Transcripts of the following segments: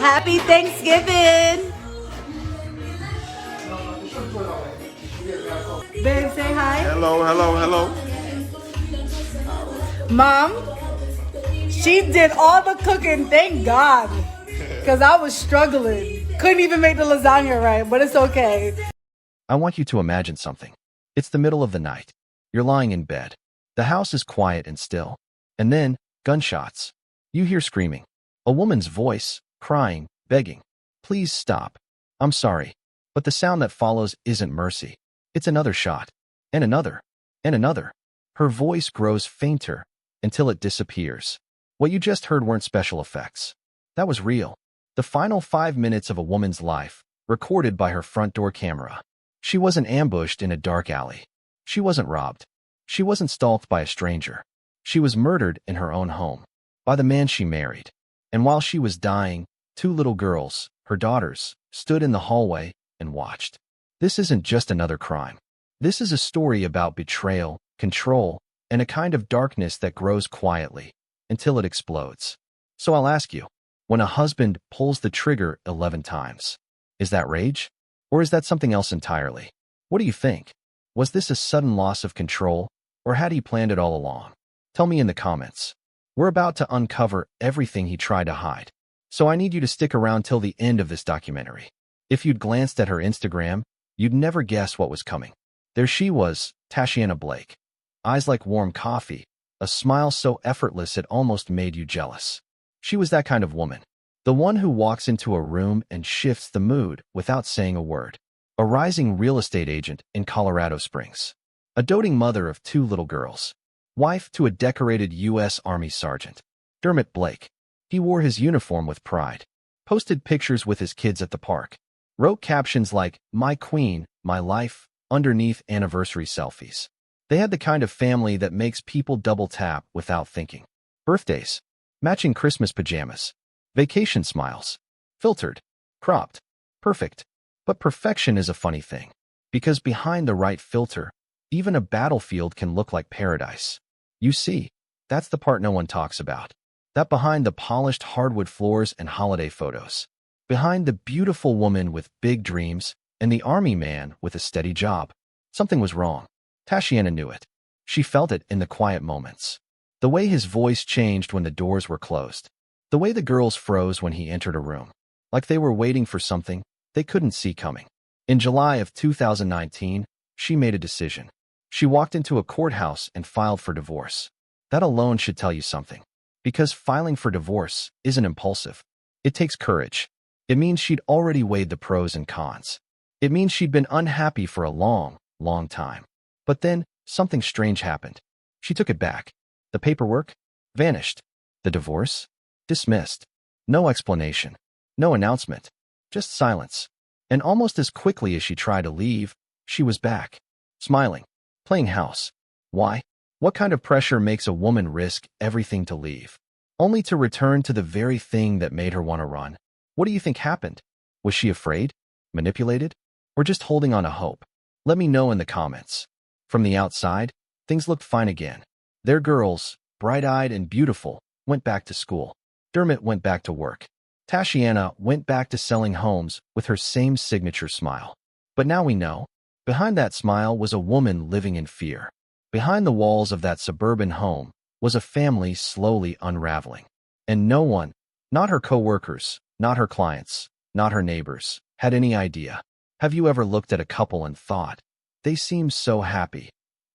Happy Thanksgiving! Babe, say hi. Hello, hello, hello. Mom, she did all the cooking, thank God. Because I was struggling. Couldn't even make the lasagna right, but it's okay. I want you to imagine something. It's the middle of the night. You're lying in bed. The house is quiet and still. And then, gunshots. You hear screaming. A woman's voice, crying, begging. Please stop. I'm sorry. But the sound that follows isn't mercy. It's another shot. And another. And another. Her voice grows fainter until it disappears. What you just heard weren't special effects. That was real. The final 5 minutes of a woman's life, recorded by her front door camera. She wasn't ambushed in a dark alley. She wasn't robbed. She wasn't stalked by a stranger. She was murdered in her own home, by the man she married. And while she was dying, 2 little girls, her daughters, stood in the hallway and watched. This isn't just another crime. This is a story about betrayal, control, and a kind of darkness that grows quietly until it explodes. So I'll ask you, when a husband pulls the trigger 11 times, is that rage? Or is that something else entirely? What do you think? Was this a sudden loss of control, or had he planned it all along? Tell me in the comments. We're about to uncover everything he tried to hide. So I need you to stick around till the end of this documentary. If you'd glanced at her Instagram, you'd never guess what was coming. There she was, Tashiana Blake. Eyes like warm coffee, a smile so effortless it almost made you jealous. She was that kind of woman. The one who walks into a room and shifts the mood without saying a word. A rising real estate agent in Colorado Springs. A doting mother of 2 little girls. Wife to a decorated U.S. Army sergeant. Dermot Blake. He wore his uniform with pride. Posted pictures with his kids at the park. Wrote captions like, "My queen, my life," underneath anniversary selfies. They had the kind of family that makes people double tap without thinking. Birthdays. Matching Christmas pajamas. Vacation smiles. Filtered. Cropped. Perfect. But perfection is a funny thing. Because behind the right filter, even a battlefield can look like paradise. You see, that's the part no one talks about. That behind the polished hardwood floors and holiday photos. Behind the beautiful woman with big dreams and the army man with a steady job. Something was wrong. Tashiana knew it. She felt it in the quiet moments. The way his voice changed when the doors were closed. The way the girls froze when he entered a room. Like they were waiting for something they couldn't see coming. In July of 2019, she made a decision. She walked into a courthouse and filed for divorce. That alone should tell you something. Because filing for divorce isn't impulsive. It takes courage. It means she'd already weighed the pros and cons. It means she'd been unhappy for a long, long time. But then, something strange happened. She took it back. The paperwork vanished. The divorce dismissed. No explanation. No announcement. Just silence. And almost as quickly as she tried to leave, she was back. Smiling. Playing house. Why? What kind of pressure makes a woman risk everything to leave? Only to return to the very thing that made her want to run. What do you think happened? Was she afraid? Manipulated? Or just holding on to hope? Let me know in the comments. From the outside, things looked fine again. Their girls, bright-eyed and beautiful, went back to school. Dermot went back to work. Tashiana went back to selling homes with her same signature smile. But now we know, behind that smile was a woman living in fear. Behind the walls of that suburban home was a family slowly unraveling. And no one, not her co-workers, not her clients, not her neighbors, had any idea. Have you ever looked at a couple and thought, they seem so happy,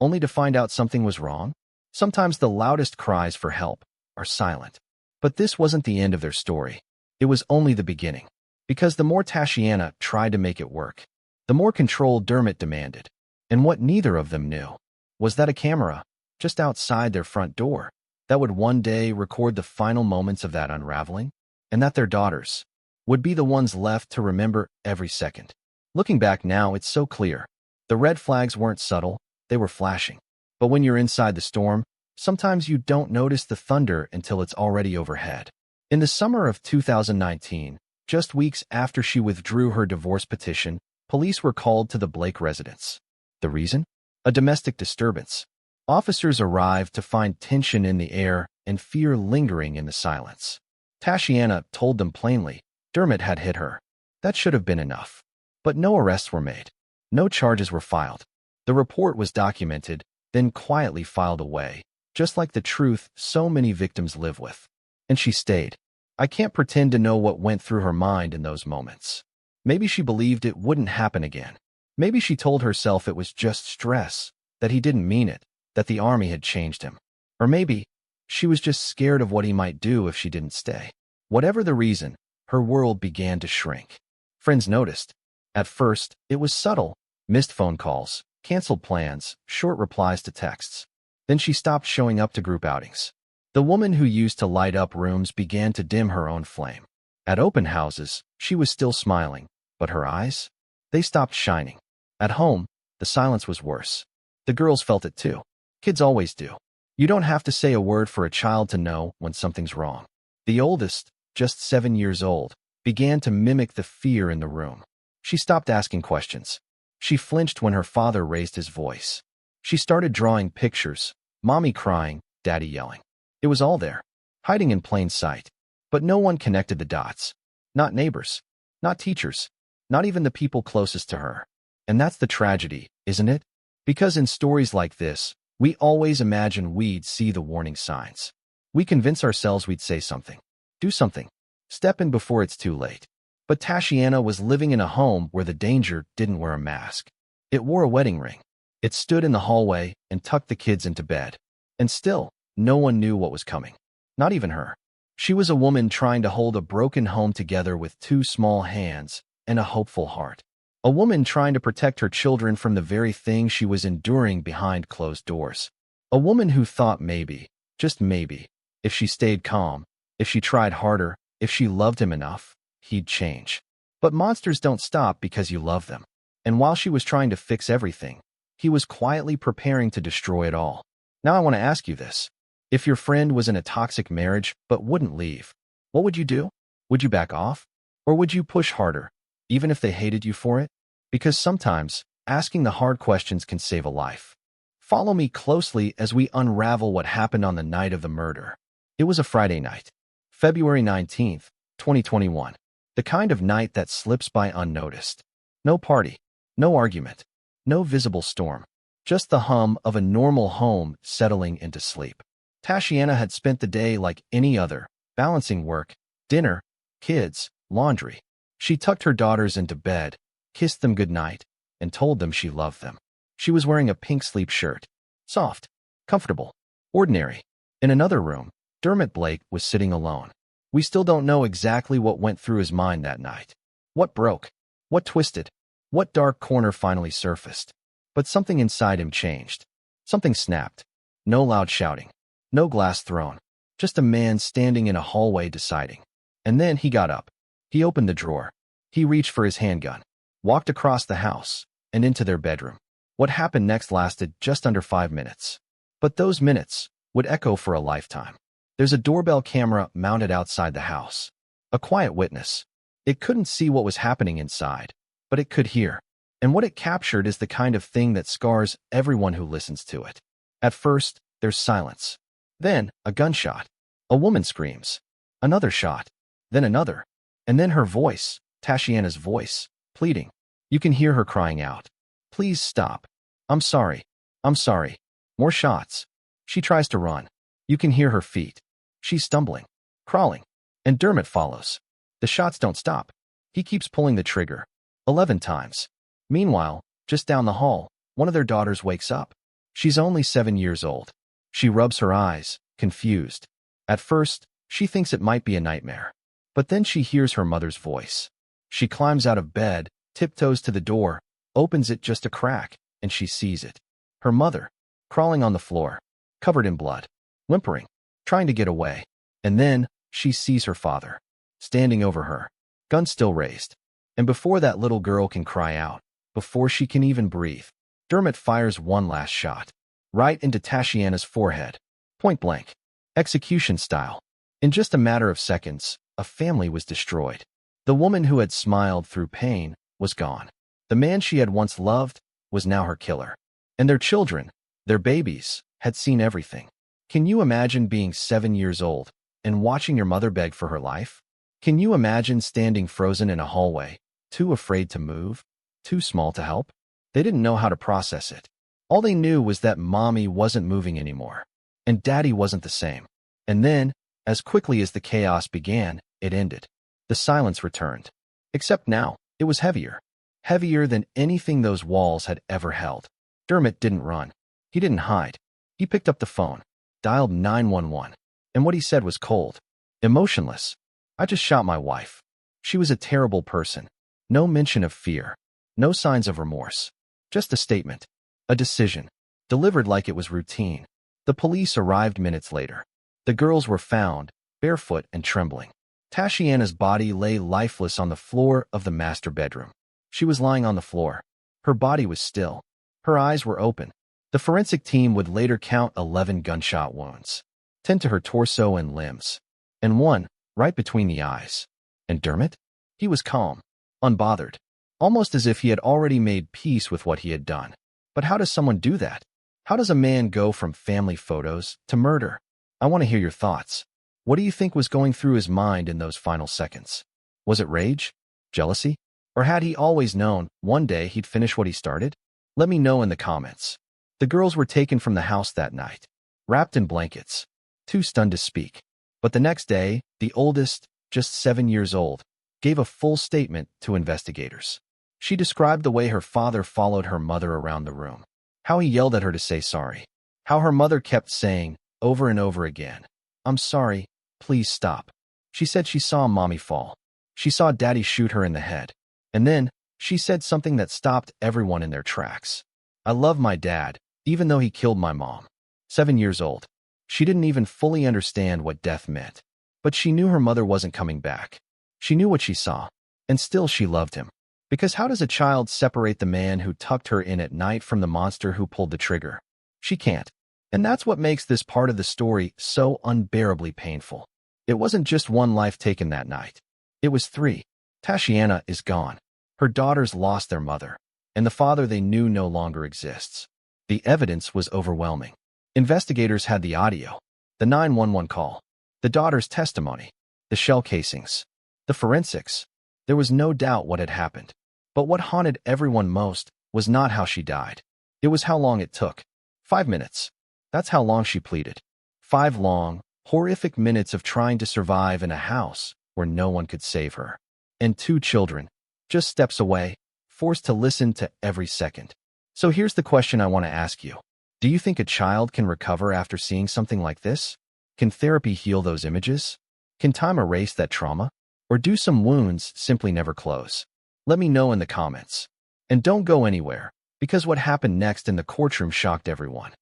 only to find out something was wrong? Sometimes the loudest cries for help are silent. But this wasn't the end of their story. It was only the beginning. Because the more Tashiana tried to make it work, the more control Dermot demanded. And what neither of them knew was that a camera, just outside their front door, that would one day record the final moments of that unraveling, and that their daughters would be the ones left to remember every second. Looking back now, it's so clear. The red flags weren't subtle, they were flashing. But when you're inside the storm, sometimes you don't notice the thunder until it's already overhead. In the summer of 2019, just weeks after she withdrew her divorce petition, police were called to the Blake residence. The reason? A domestic disturbance. Officers arrived to find tension in the air and fear lingering in the silence. Tashiana told them plainly, Dermot had hit her. That should have been enough. But no arrests were made. No charges were filed. The report was documented, then quietly filed away, just like the truth so many victims live with. And she stayed. I can't pretend to know what went through her mind in those moments. Maybe she believed it wouldn't happen again. Maybe she told herself it was just stress, that he didn't mean it, that the army had changed him. Or maybe she was just scared of what he might do if she didn't stay. Whatever the reason, her world began to shrink. Friends noticed. At first, it was subtle. Missed phone calls, canceled plans, short replies to texts. Then she stopped showing up to group outings. The woman who used to light up rooms began to dim her own flame. At open houses, she was still smiling, but her eyes? They stopped shining. At home, the silence was worse. The girls felt it too. Kids always do. You don't have to say a word for a child to know when something's wrong. The oldest, just 7 years old, began to mimic the fear in the room. She stopped asking questions. She flinched when her father raised his voice. She started drawing pictures, mommy crying, daddy yelling. It was all there, hiding in plain sight. But no one connected the dots. Not neighbors, not teachers, not even the people closest to her. And that's the tragedy, isn't it? Because in stories like this, we always imagine we'd see the warning signs. We convince ourselves we'd say something, do something, step in before it's too late. But Tashiana was living in a home where the danger didn't wear a mask. It wore a wedding ring. It stood in the hallway and tucked the kids into bed. And still, no one knew what was coming. Not even her. She was a woman trying to hold a broken home together with 2 small hands and a hopeful heart. A woman trying to protect her children from the very thing she was enduring behind closed doors. A woman who thought maybe, just maybe, if she stayed calm, if she tried harder, if she loved him enough, he'd change. But monsters don't stop because you love them. And while she was trying to fix everything, he was quietly preparing to destroy it all. Now I want to ask you this. If your friend was in a toxic marriage but wouldn't leave, what would you do? Would you back off? Or would you push harder, even if they hated you for it? Because sometimes, asking the hard questions can save a life. Follow me closely as we unravel what happened on the night of the murder. It was a Friday night, February 19th, 2021. The kind of night that slips by unnoticed. No party, no argument, no visible storm. Just the hum of a normal home settling into sleep. Tashiana had spent the day like any other, balancing work, dinner, kids, laundry. She tucked her daughters into bed, kissed them goodnight, and told them she loved them. She was wearing a pink sleep shirt. Soft, comfortable, ordinary. In another room, Dermot Blake was sitting alone. We still don't know exactly what went through his mind that night. What broke? What twisted? What dark corner finally surfaced? But something inside him changed. Something snapped. No loud shouting. No glass thrown. Just a man standing in a hallway deciding. And then he got up. He opened the drawer. He reached for his handgun. Walked across the house and into their bedroom. What happened next lasted just under 5 minutes. But those minutes would echo for a lifetime. There's a doorbell camera mounted outside the house. A quiet witness. It couldn't see what was happening inside, but it could hear. And what it captured is the kind of thing that scars everyone who listens to it. At first, there's silence. Then, a gunshot. A woman screams. Another shot. Then another. And then her voice, Tashiana's voice, pleading. You can hear her crying out. Please stop. I'm sorry. I'm sorry. More shots. She tries to run. You can hear her feet. She's stumbling, crawling. And Dermot follows. The shots don't stop. He keeps pulling the trigger. 11 times. Meanwhile, just down the hall, one of their daughters wakes up. She's only 7 years old. She rubs her eyes, confused. At first, she thinks it might be a nightmare. But then she hears her mother's voice. She climbs out of bed, tiptoes to the door, opens it just a crack, and she sees it. Her mother, crawling on the floor, covered in blood, whimpering, trying to get away. And then, she sees her father, standing over her, gun still raised. And before that little girl can cry out, before she can even breathe, Dermot fires one last shot, right into Tashiana's forehead, point blank, execution style. In just a matter of seconds, a family was destroyed. The woman who had smiled through pain was gone. The man she had once loved was now her killer. And their children, their babies, had seen everything. Can you imagine being 7 years old and watching your mother beg for her life? Can you imagine standing frozen in a hallway, too afraid to move, too small to help? They didn't know how to process it. All they knew was that mommy wasn't moving anymore, and daddy wasn't the same. And then, as quickly as the chaos began, it ended. The silence returned. Except now, it was heavier. Heavier than anything those walls had ever held. Dermot didn't run. He didn't hide. He picked up the phone, dialed 911, and what he said was cold, emotionless. I just shot my wife. She was a terrible person. No mention of fear. No signs of remorse. Just a statement. A decision. Delivered like it was routine. The police arrived minutes later. The girls were found, barefoot and trembling. Tashiana's body lay lifeless on the floor of the master bedroom. She was lying on the floor. Her body was still. Her eyes were open. The forensic team would later count 11 gunshot wounds, 10 to her torso and limbs, and one right between the eyes. And Dermot? He was calm, unbothered, almost as if he had already made peace with what he had done. But how does someone do that? How does a man go from family photos to murder? I want to hear your thoughts. What do you think was going through his mind in those final seconds? Was it rage? Jealousy? Or had he always known one day he'd finish what he started? Let me know in the comments. The girls were taken from the house that night, wrapped in blankets, too stunned to speak. But the next day, the oldest, just 7 years old, gave a full statement to investigators. She described the way her father followed her mother around the room, how he yelled at her to say sorry, how her mother kept saying, over and over again, "I'm sorry, please stop." She said she saw mommy fall. She saw daddy shoot her in the head. And then, she said something that stopped everyone in their tracks. "I love my dad, even though he killed my mom." 7 years old. She didn't even fully understand what death meant. But she knew her mother wasn't coming back. She knew what she saw. And still she loved him. Because how does a child separate the man who tucked her in at night from the monster who pulled the trigger? She can't. And that's what makes this part of the story so unbearably painful. It wasn't just one life taken that night. It was 3. Tashiana is gone. Her daughters lost their mother. And the father they knew no longer exists. The evidence was overwhelming. Investigators had the audio, the 911 call, the daughter's testimony, the shell casings, the forensics. There was no doubt what had happened. But what haunted everyone most was not how she died. It was how long it took. 5 minutes. That's how long she pleaded. 5 long, horrific minutes of trying to survive in a house where no one could save her. And 2 children, just steps away, forced to listen to every second. So here's the question I want to ask you. Do you think a child can recover after seeing something like this? Can therapy heal those images? Can time erase that trauma? Or do some wounds simply never close? Let me know in the comments. And don't go anywhere, because what happened next in the courtroom shocked everyone.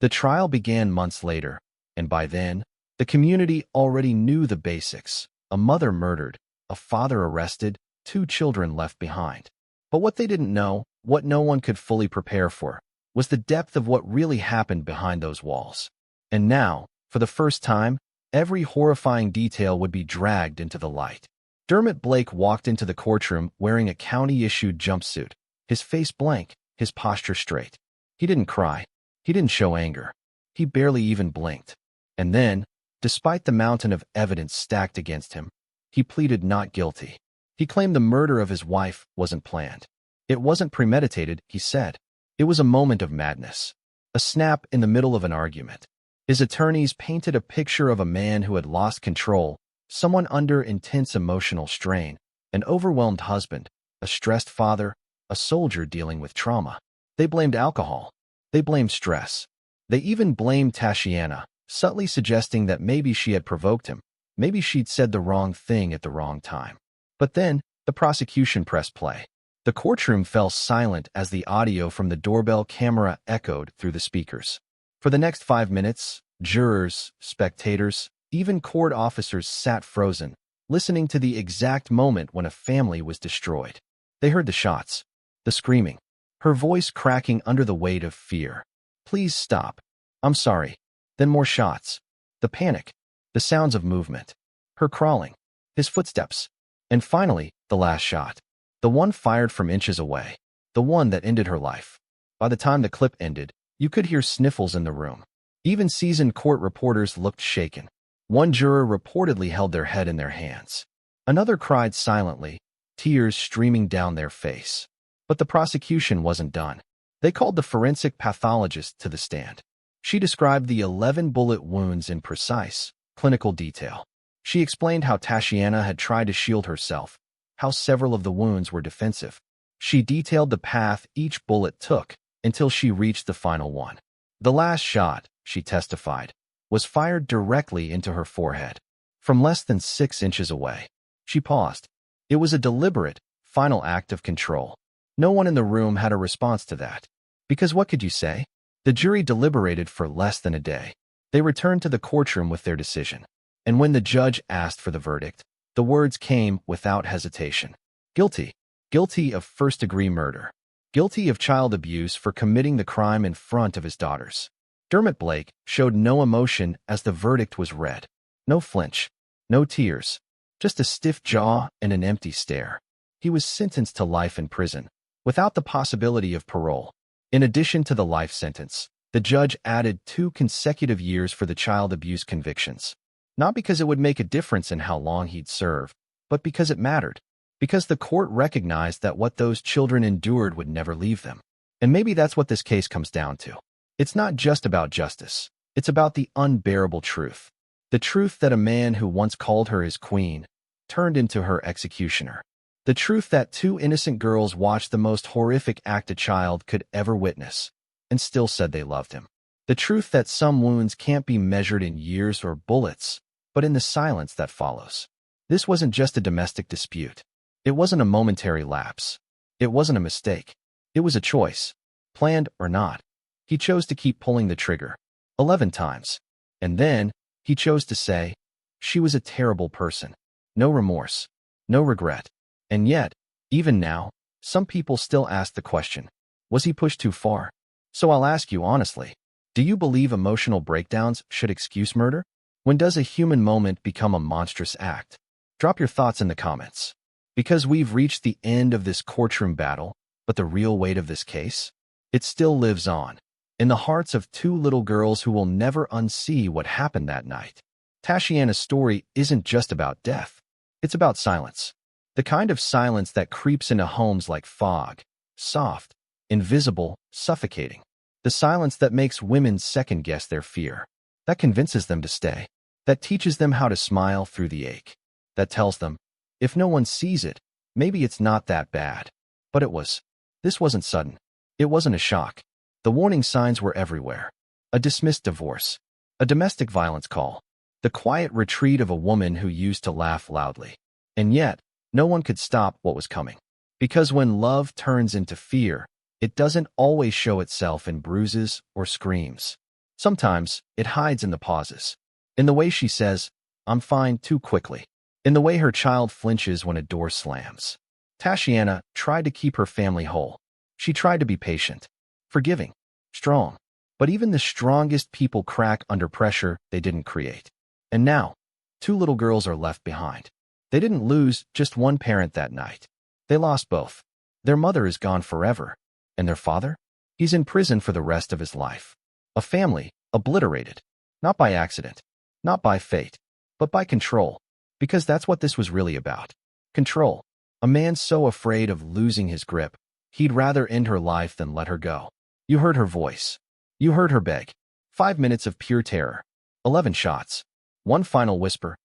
The trial began months later, and by then, the community already knew the basics. A mother murdered, a father arrested, 2 children left behind. But what they didn't know, what no one could fully prepare for, was the depth of what really happened behind those walls. And now, for the first time, every horrifying detail would be dragged into the light. Dermot Blake walked into the courtroom wearing a county-issued jumpsuit, his face blank, his posture straight. He didn't cry. He didn't show anger. He barely even blinked. And then, despite the mountain of evidence stacked against him, he pleaded not guilty. He claimed the murder of his wife wasn't planned. It wasn't premeditated, he said. It was a moment of madness. A snap in the middle of an argument. His attorneys painted a picture of a man who had lost control, someone under intense emotional strain, an overwhelmed husband, a stressed father, a soldier dealing with trauma. They blamed alcohol. They blamed stress. They even blamed Tashiana, subtly suggesting that maybe she had provoked him. Maybe she'd said the wrong thing at the wrong time. But then, the prosecution pressed play. The courtroom fell silent as the audio from the doorbell camera echoed through the speakers. For the next 5 minutes, jurors, spectators, even court officers sat frozen, listening to the exact moment when a family was destroyed. They heard the shots, the screaming, her voice cracking under the weight of fear. "Please stop. I'm sorry." Then more shots. The panic, the sounds of movement, her crawling, his footsteps, and finally, the last shot. The one fired from inches away, the one that ended her life. By the time the clip ended, you could hear sniffles in the room. Even seasoned court reporters looked shaken. One juror reportedly held their head in their hands. Another cried silently, tears streaming down their face. But the prosecution wasn't done. They called the forensic pathologist to the stand. She described the 11 bullet wounds in precise, clinical detail. She explained how Tashiana had tried to shield herself, how several of the wounds were defensive. She detailed the path each bullet took until she reached the final one. The last shot, she testified, was fired directly into her forehead, from less than 6 inches away. She paused. It was a deliberate, final act of control. No one in the room had a response to that. Because what could you say? The jury deliberated for less than a day. They returned to the courtroom with their decision. And when the judge asked for the verdict, the words came without hesitation. Guilty. Guilty of first-degree murder. Guilty of child abuse for committing the crime in front of his daughters. Dermot Blake showed no emotion as the verdict was read. No flinch. No tears. Just a stiff jaw and an empty stare. He was sentenced to life in prison, without the possibility of parole. In addition to the life sentence, the judge added 2 consecutive years for the child abuse convictions. Not because it would make a difference in how long he'd serve, but because it mattered. Because the court recognized that what those children endured would never leave them. And maybe that's what this case comes down to. It's not just about justice. It's about the unbearable truth. The truth that a man who once called her his queen turned into her executioner. The truth that 2 innocent girls watched the most horrific act a child could ever witness and still said they loved him. The truth that some wounds can't be measured in years or bullets, but in the silence that follows. This wasn't just a domestic dispute. It wasn't a momentary lapse. It wasn't a mistake. It was a choice, planned or not. He chose to keep pulling the trigger 11 times. And then he chose to say, she was a terrible person. No remorse. No regret. And yet, even now, some people still ask the question, was he pushed too far? So I'll ask you honestly, do you believe emotional breakdowns should excuse murder? When does a human moment become a monstrous act? Drop your thoughts in the comments. Because we've reached the end of this courtroom battle, but the real weight of this case? It still lives on, in the hearts of 2 little girls who will never unsee what happened that night. Tashiana's story isn't just about death. It's about silence. The kind of silence that creeps into homes like fog, soft, invisible, suffocating. The silence that makes women second-guess their fear, that convinces them to stay, that teaches them how to smile through the ache, that tells them, if no one sees it, maybe it's not that bad. But it was. This wasn't sudden. It wasn't a shock. The warning signs were everywhere. A dismissed divorce, a domestic violence call, the quiet retreat of a woman who used to laugh loudly. And yet, no one could stop what was coming. Because when love turns into fear, it doesn't always show itself in bruises or screams. Sometimes, it hides in the pauses. In the way she says, I'm fine too quickly. In the way her child flinches when a door slams. Tashiana tried to keep her family whole. She tried to be patient, forgiving, strong. But even the strongest people crack under pressure they didn't create. And now, 2 little girls are left behind. They didn't lose just one parent that night. They lost both. Their mother is gone forever. And their father? He's in prison for the rest of his life. A family obliterated. Not by accident. Not by fate. But by control. Because that's what this was really about. Control. A man so afraid of losing his grip, he'd rather end her life than let her go. You heard her voice. You heard her beg. 5 minutes of pure terror. 11 shots. One final whisper.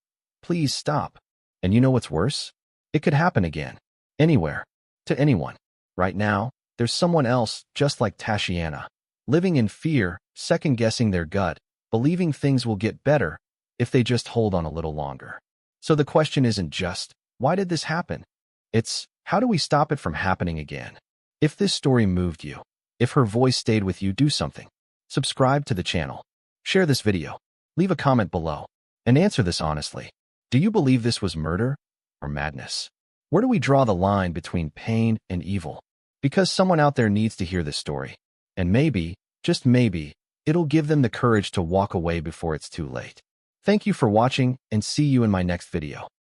Please stop. And you know what's worse? It could happen again. Anywhere. To anyone. Right now, there's someone else just like Tashiana. Living in fear, second-guessing their gut, believing things will get better if they just hold on a little longer. So the question isn't just, why did this happen? It's, how do we stop it from happening again? If this story moved you, if her voice stayed with you, do something. Subscribe to the channel. Share this video. Leave a comment below. And answer this honestly. Do you believe this was murder or madness? Where do we draw the line between pain and evil? Because someone out there needs to hear this story. And maybe, just maybe, it'll give them the courage to walk away before it's too late. Thank you for watching and see you in my next video.